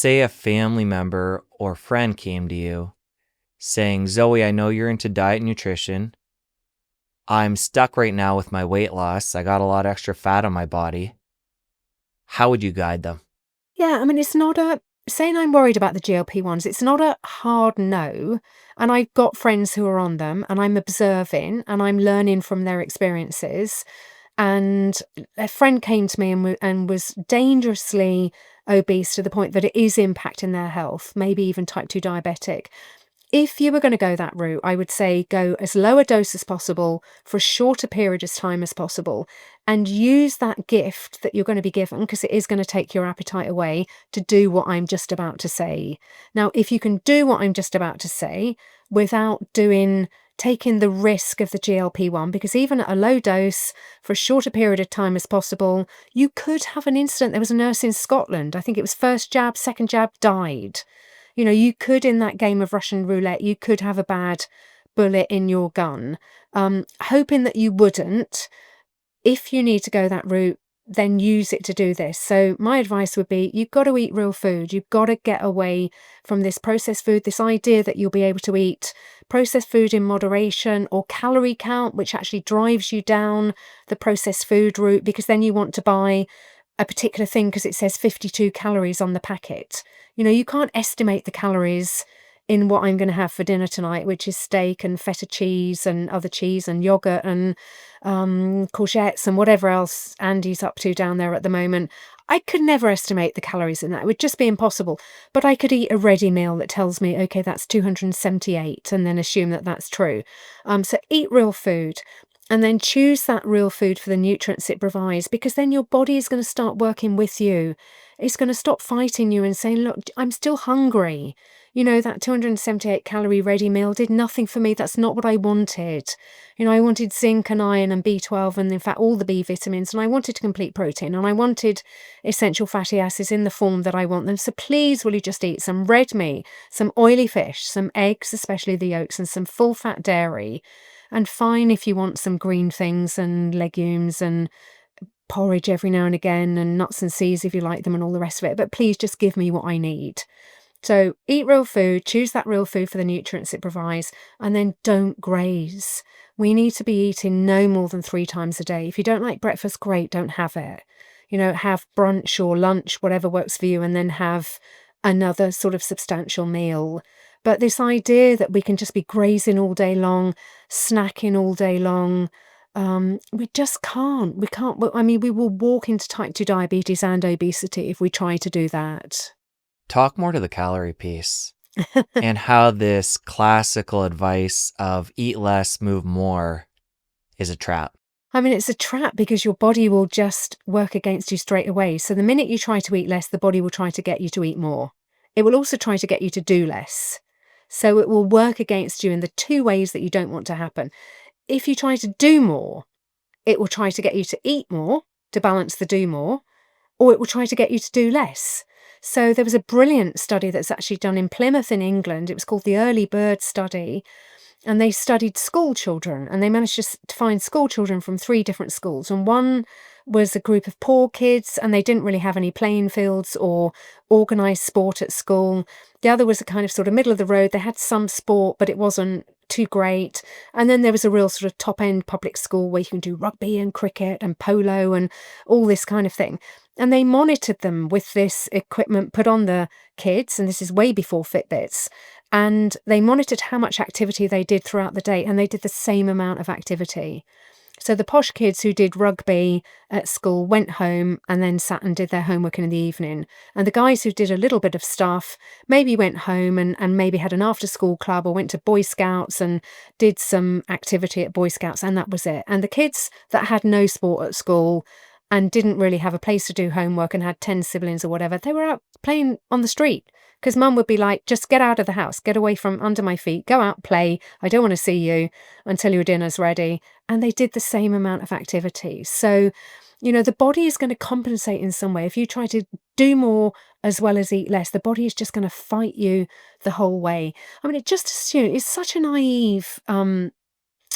say a family member or friend came to you saying, Zoe, I know you're into diet and nutrition. I'm stuck right now with my weight loss. I got a lot of extra fat on my body. How would you guide them? Yeah, I mean, it's not a saying I'm worried about the GLP-1s, it's not a hard no. And I've got friends who are on them, and I'm observing and I'm learning from their experiences. And a friend came to me and was dangerously obese to the point that it is impacting their health, maybe even type 2 diabetic. If you were going to go that route, I would say go as low a dose as possible for as short a period of time as possible and use that gift that you're going to be given, because it is going to take your appetite away, to do what I'm just about to say. Now, if you can do what I'm just about to say without taking the risk of the GLP-1, because even at a low dose for a shorter period of time as possible, you could have an incident. There was a nurse in Scotland, I think it was first jab, second jab, died. You could, in that game of Russian roulette, you could have a bad bullet in your gun. Hoping that you wouldn't. If you need to go that route, then use it to do this. So my advice would be, you've got to eat real food. You've got to get away from this processed food, this idea that you'll be able to eat processed food in moderation, or calorie count, which actually drives you down the processed food route, because then you want to buy a particular thing because it says 52 calories on the packet. You can't estimate the calories in what I'm going to have for dinner tonight, which is steak and feta cheese and other cheese and yogurt and courgettes and whatever else Andy's up to down there at the moment. I could never estimate the calories in that. It would just be impossible. But I could eat a ready meal that tells me, okay, that's 278, and then assume that that's true. So eat real food. And then choose that real food for the nutrients it provides, because then your body is going to start working with you. It's going to stop fighting you and saying, look, I'm still hungry. That 278 calorie ready meal did nothing for me. That's not what I wanted. I wanted zinc and iron and B12 and, in fact, all the B vitamins. And I wanted complete protein. And I wanted essential fatty acids in the form that I want them. So please, will you just eat some red meat, some oily fish, some eggs, especially the yolks, and some full fat dairy. And fine if you want some green things and legumes and porridge every now and again, and nuts and seeds if you like them, and all the rest of it. But please just give me what I need. So eat real food, choose that real food for the nutrients it provides, and then don't graze. We need to be eating no more than 3 times a day. If you don't like breakfast, great, don't have it. Have brunch or lunch, whatever works for you, and then have another sort of substantial meal. But this idea that we can just be grazing all day long, snacking all day long, we just can't. We can't. I mean, we will walk into type 2 diabetes and obesity if we try to do that. Talk more to the calorie piece and how this classical advice of eat less, move more is a trap. I mean, it's a trap because your body will just work against you straight away. So the minute you try to eat less, the body will try to get you to eat more. It will also try to get you to do less. So it will work against you in the 2 ways that you don't want to happen. If you try to do more, it will try to get you to eat more to balance the do more, or it will try to get you to do less. So there was a brilliant study that's actually done in Plymouth in England. It was called the Early Bird Study. And they studied school children, and they managed to find school children from 3 different schools. And one was a group of poor kids, and they didn't really have any playing fields or organised sport at school. The other was a kind of sort of middle of the road. They had some sport, but it wasn't too great. And then there was a real sort of top-end public school where you can do rugby and cricket and polo and all this kind of thing. And they monitored them with this equipment put on the kids, and this is way before Fitbits. And they monitored how much activity they did throughout the day, and they did the same amount of activity. So the posh kids who did rugby at school went home and then sat and did their homework in the evening. And the guys who did a little bit of stuff maybe went home and maybe had an after-school club or went to Boy Scouts and did some activity at Boy Scouts, and that was it. And the kids that had no sport at school and didn't really have a place to do homework and had 10 siblings or whatever, they were out playing on the street. Because mum would be like, just get out of the house, get away from under my feet, go out, play. I don't want to see you until your dinner's ready. And they did the same amount of activity. So, the body is going to compensate in some way. If you try to do more as well as eat less, the body is just going to fight you the whole way. I mean, it's such a naive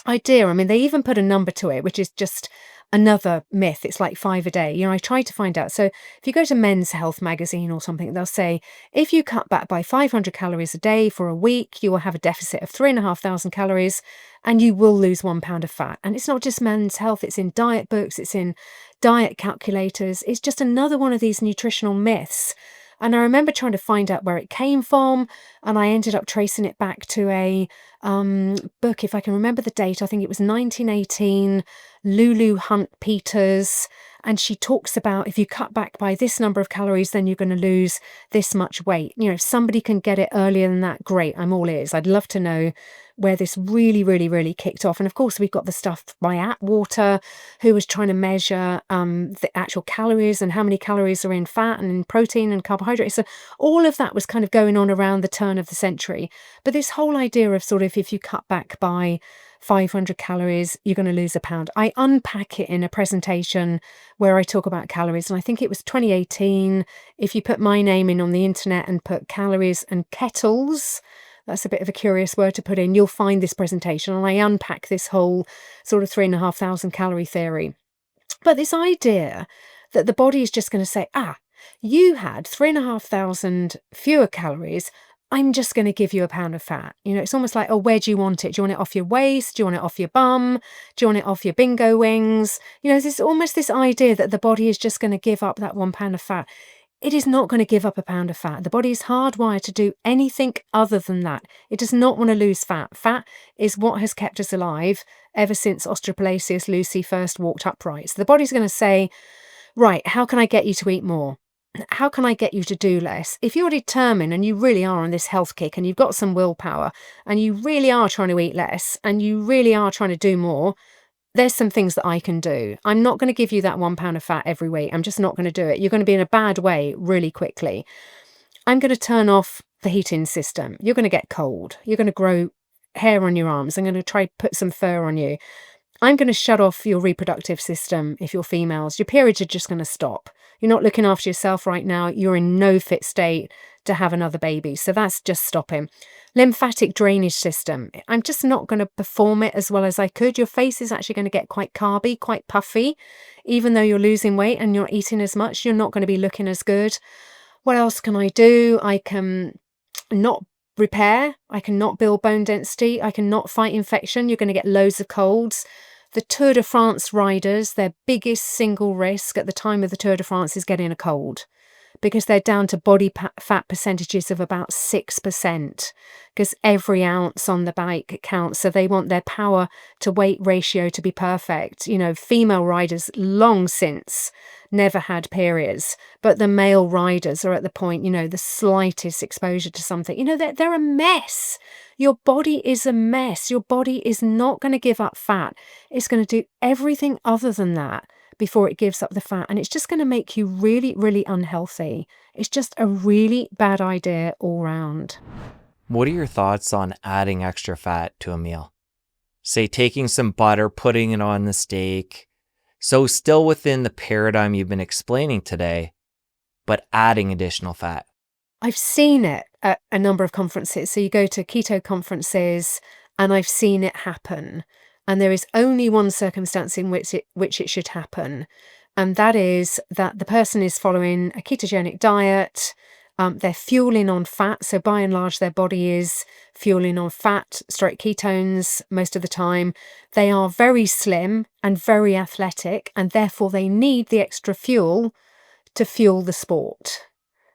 idea. I mean, they even put a number to it, which is just another myth. It's like 5 a day. I try to find out. So if you go to Men's Health magazine or something, they'll say, if you cut back by 500 calories a day for a week, you will have a deficit of 3,500 calories and you will lose 1 pound of fat. And it's not just Men's Health, it's in diet books, it's in diet calculators. It's just another one of these nutritional myths. And I remember trying to find out where it came from, and I ended up tracing it back to a book, if I can remember the date. I think it was 1918, Lulu Hunt Peters, and she talks about if you cut back by this number of calories, then you're going to lose this much weight. If somebody can get it earlier than that, great, I'm all ears. I'd love to know where this really, really, really kicked off. And of course, we've got the stuff by Atwater, who was trying to measure the actual calories and how many calories are in fat and in protein and carbohydrates. So all of that was kind of going on around the turn of the century. But this whole idea of sort of if you cut back by 500 calories, you're going to lose a pound. I unpack it in a presentation where I talk about calories. And I think it was 2018. If you put my name in on the internet and put calories and kettles, that's a bit of a curious word to put in, you'll find this presentation. And I unpack this whole sort of 3,500 calorie theory. But this idea that the body is just going to say, you had 3,500 fewer calories, I'm just going to give you a pound of fat. It's almost like, where do you want it? Do you want it off your waist? Do you want it off your bum? Do you want it off your bingo wings? There's almost this idea that the body is just going to give up that 1 pound of fat. It is not going to give up a pound of fat. The body is hardwired to do anything other than that. It does not want to lose fat. Fat is what has kept us alive ever since Australopithecus Lucy first walked upright. So the body's going to say, right, how can I get you to eat more? How can I get you to do less? If you're determined and you really are on this health kick and you've got some willpower and you really are trying to eat less and you really are trying to do more, there's some things that I can do. I'm not going to give you that 1 pound of fat every week. I'm just not going to do it. You're going to be in a bad way really quickly. I'm going to turn off the heating system. You're going to get cold. You're going to grow hair on your arms. I'm going to try to put some fur on you. I'm going to shut off your reproductive system if you're females. Your periods are just going to stop. You're not looking after yourself right now. You're in no fit state to have another baby. So that's just stopping. Lymphatic drainage system. I'm just not going to perform it as well as I could. Your face is actually going to get quite carby, quite puffy. Even though you're losing weight and you're eating as much, you're not going to be looking as good. What else can I do? I can not repair. I can not build bone density. I can not fight infection. You're going to get loads of colds. The Tour de France riders, their biggest single risk at the time of the Tour de France is getting a cold, because they're down to body fat percentages of about 6%, because every ounce on the bike counts. So they want their power to weight ratio to be perfect. Female riders long since never had periods, but the male riders are at the point, the slightest exposure to something, they're a mess. Your body is a mess. Your body is not going to give up fat. It's going to do everything other than that before it gives up the fat. And it's just going to make you really, really unhealthy. It's just a really bad idea all round. What are your thoughts on adding extra fat to a meal? Say taking some butter, putting it on the steak. So still within the paradigm you've been explaining today, but adding additional fat. I've seen it at a number of conferences. So you go to keto conferences and I've seen it happen. And there is only one circumstance in which it should happen. And that is that the person is following a ketogenic diet. They're fueling on fat. So by and large, their body is fueling on fat, ketones most of the time. They are very slim and very athletic, and therefore they need the extra fuel to fuel the sport.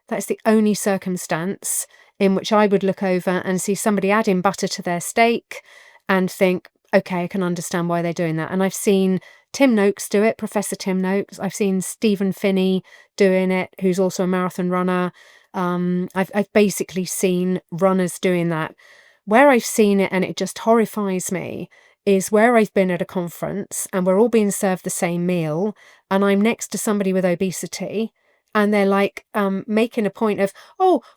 That's the only circumstance in which I would look over and see somebody adding butter to their steak and think, okay, I can understand why they're doing that. And I've seen Tim Noakes do it, Professor Tim Noakes. I've seen Stephen Finney doing it, who's also a marathon runner. I've basically seen runners doing that. Where I've seen it and it just horrifies me is where I've been at a conference and we're all being served the same meal and I'm next to somebody with obesity. And they're like making a point of,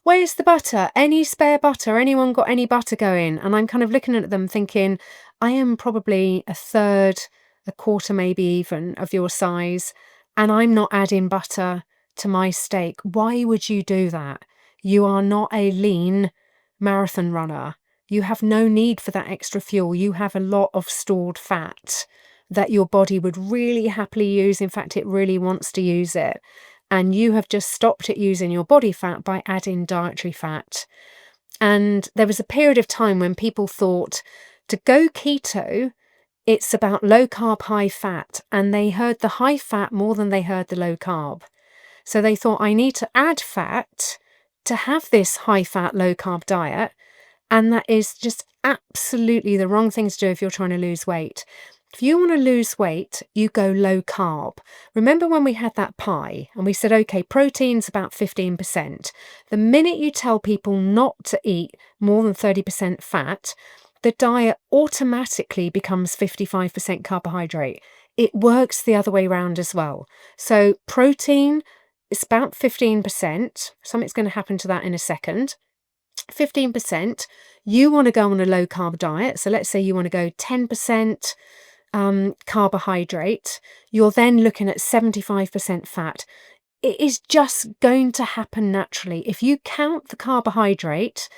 where's the butter? Any spare butter? Anyone got any butter going? And I'm kind of looking at them thinking, I am probably a third, a quarter maybe even of your size, and I'm not adding butter to my steak. Why would you do that? You are not a lean marathon runner. You have no need for that extra fuel. You have a lot of stored fat. that your body would really happily use. In fact, it really wants to use it. And you have just stopped it using your body fat by adding dietary fat. And there was a period of time when people thought to go keto, it's about low carb, high fat. And they heard the high fat more than they heard the low carb. So they thought, I need to add fat to have this high fat, low carb diet. And that is just absolutely the wrong thing to do if you're trying to lose weight. If you want to lose weight, you go low carb. Remember when we had that pie and we said, okay, protein's about 15%. The minute you tell people not to eat more than 30% fat, the diet automatically becomes 55% carbohydrate. It works the other way around as well. So protein is about 15%. Something's going to happen to that in a second. 15%. You want to go on a low carb diet. So let's say you want to go 10% carbohydrate. You're then looking at 75% fat. It is just going to happen naturally. If you count the carbohydrate,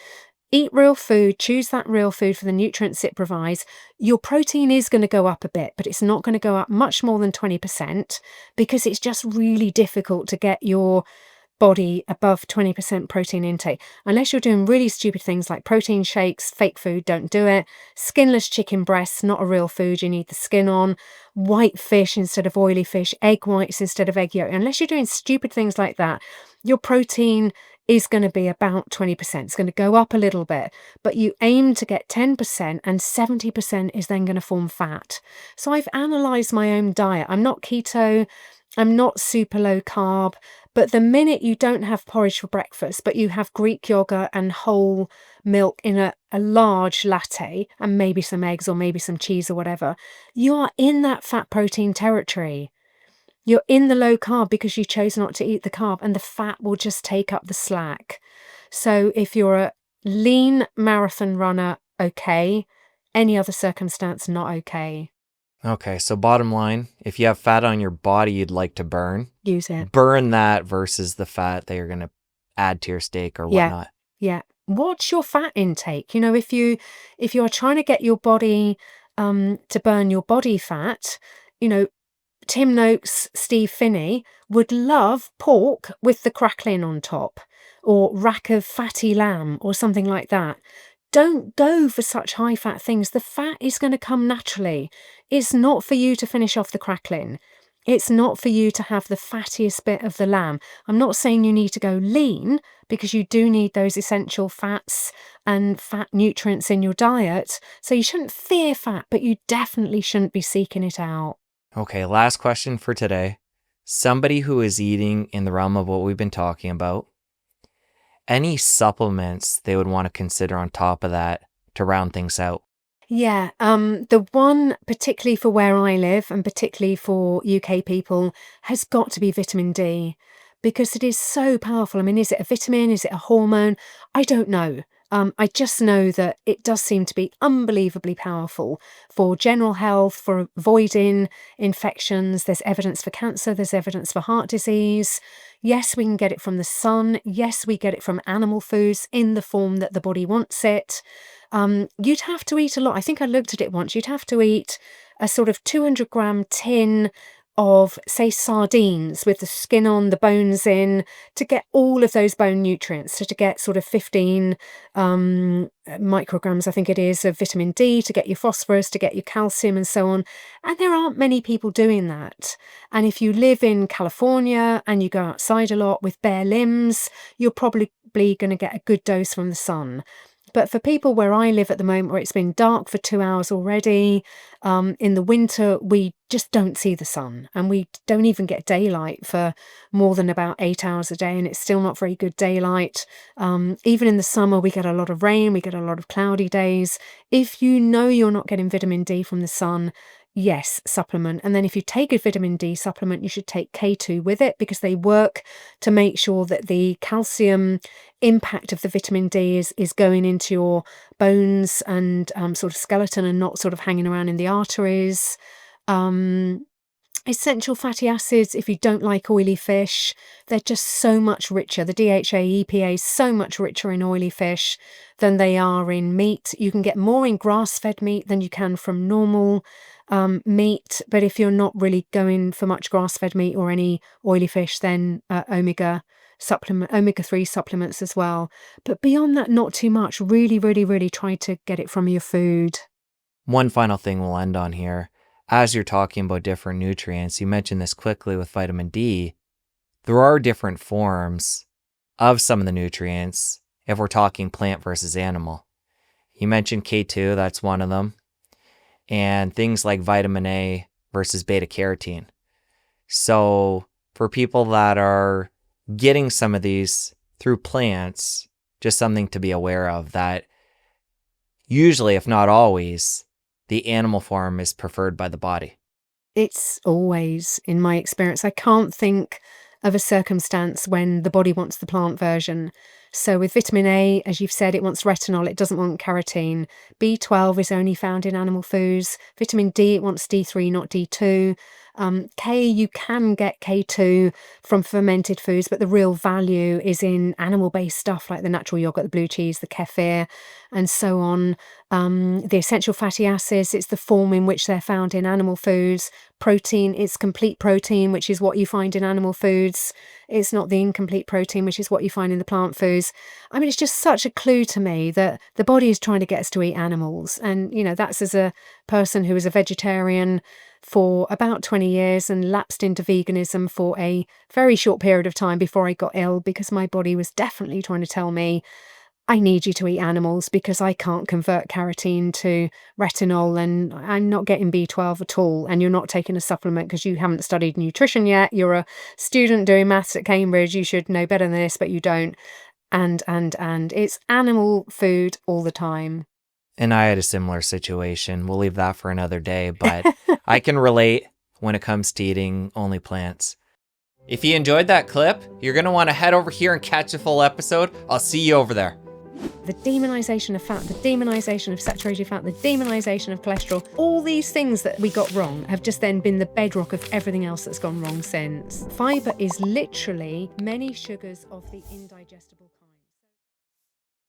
eat real food, choose that real food for the nutrients it provides, your protein is going to go up a bit, but it's not going to go up much more than 20% because it's just really difficult to get your body above 20% protein intake. Unless you're doing really stupid things like protein shakes, fake food, don't do it. Skinless chicken breasts, not a real food, you need the skin on. White fish instead of oily fish, egg whites instead of egg yolk. Unless you're doing stupid things like that, your protein is going to be about 20%. It's going to go up a little bit, but you aim to get 10% and 70% is then going to form fat. So I've analysed my own diet. I'm not keto, I'm not super low carb, but the minute you don't have porridge for breakfast, but you have Greek yogurt and whole milk in a large latte and maybe some eggs or maybe some cheese or whatever, you are in that fat protein territory. You're in the low carb because you chose not to eat the carb and the fat will just take up the slack. So if you're a lean marathon runner, okay. Any other circumstance, not okay. Okay, so bottom line, if you have fat on your body you'd like to burn, Use it. burn that versus the fat that you're going to add to your steak or whatnot. Yeah. What's your fat intake? You know, if you're trying to get your body to burn your body fat, you know, Tim Noakes, Steve Finney would love pork with the crackling on top, or rack of fatty lamb or something like that. Don't go for such high fat things. The fat is going to come naturally. It's not for you to finish off the crackling. It's not for you to have the fattiest bit of the lamb. I'm not saying you need to go lean because you do need those essential fats and fat nutrients in your diet. So you shouldn't fear fat, but you definitely shouldn't be seeking it out. Okay, last question for today. Somebody who is eating in the realm of what we've been talking about, any supplements they would want to consider on top of that to round things out? Yeah, the one particularly for where I live and particularly for UK people has got to be vitamin D because it is so powerful. I mean, is it a vitamin? Is it a hormone? I don't know. I just know that it does seem to be unbelievably powerful for general health, for avoiding infections. There's evidence for cancer. There's evidence for heart disease. Yes, we can get it from the sun. Yes, we get it from animal foods in the form that the body wants it. You'd have to eat a lot. I think I looked at it once. You'd have to eat a sort of 200-gram tin of, say, sardines with the skin on, the bones in, to get all of those bone nutrients. So to get sort of 15 micrograms, I think it is, of vitamin D, to get your phosphorus, to get your calcium and so on. And there aren't many people doing that. And if you live in California and you go outside a lot with bare limbs, you're probably going to get a good dose from the sun. But for people where I live at the moment, where it's been dark for 2 hours already, in the winter, we just don't see the sun and we don't even get daylight for more than about 8 hours a day. And it's still not very good daylight. Even in the summer, we get a lot of rain, we get a lot of cloudy days. If you know you're not getting vitamin D from the sun, yes, supplement. And then if you take a vitamin D supplement, you should take K2 with it because they work to make sure that the calcium impact of the vitamin D is going into your bones and sort of skeleton and not sort of hanging around in the arteries. Essential fatty acids, if you don't like oily fish, they're just so much richer. The DHA, EPA is so much richer in oily fish than they are in meat. You can get more in grass-fed meat than you can from normal meat. But if you're not really going for much grass-fed meat or any oily fish, then omega-3 supplements as well. But beyond that, not too much. Really, really, really try to get it from your food. One final thing we'll end on here. As you're talking about different nutrients, you mentioned this quickly with vitamin D. There are different forms of some of the nutrients if we're talking plant versus animal. You mentioned K2, that's one of them. And things like vitamin A versus beta carotene. So for people that are getting some of these through plants, just something to be aware of that usually, if not always, the animal form is preferred by the body. It's always, in my experience, I can't think of a circumstance when the body wants the plant version. So with vitamin A, as you've said, it wants retinol, it doesn't want carotene. B12 is only found in animal foods. Vitamin D, it wants D3, not D2. K, you can get K2 from fermented foods, but the real value is in animal-based stuff like the natural yogurt, the blue cheese, the kefir, and so on. The essential fatty acids, it's the form in which they're found in animal foods. Protein, it's complete protein, which is what you find in animal foods. It's not the incomplete protein, which is what you find in the plant foods. I mean, it's just such a clue to me that the body is trying to get us to eat animals. And, that's as a person who was a vegetarian for about 20 years and lapsed into veganism for a very short period of time before I got ill, because my body was definitely trying to tell me, I need you to eat animals because I can't convert carotene to retinol and I'm not getting B12 at all. And you're not taking a supplement because you haven't studied nutrition yet. You're a student doing maths at Cambridge. You should know better than this, but you don't. And it's animal food all the time. And I had a similar situation. We'll leave that for another day, but I can relate when it comes to eating only plants. If you enjoyed that clip, you're going to want to head over here and catch a full episode. I'll see you over there. The demonization of fat, the demonization of saturated fat, the demonization of cholesterol, all these things that we got wrong have just then been the bedrock of everything else that's gone wrong since. Fiber is literally many sugars of the indigestible kind.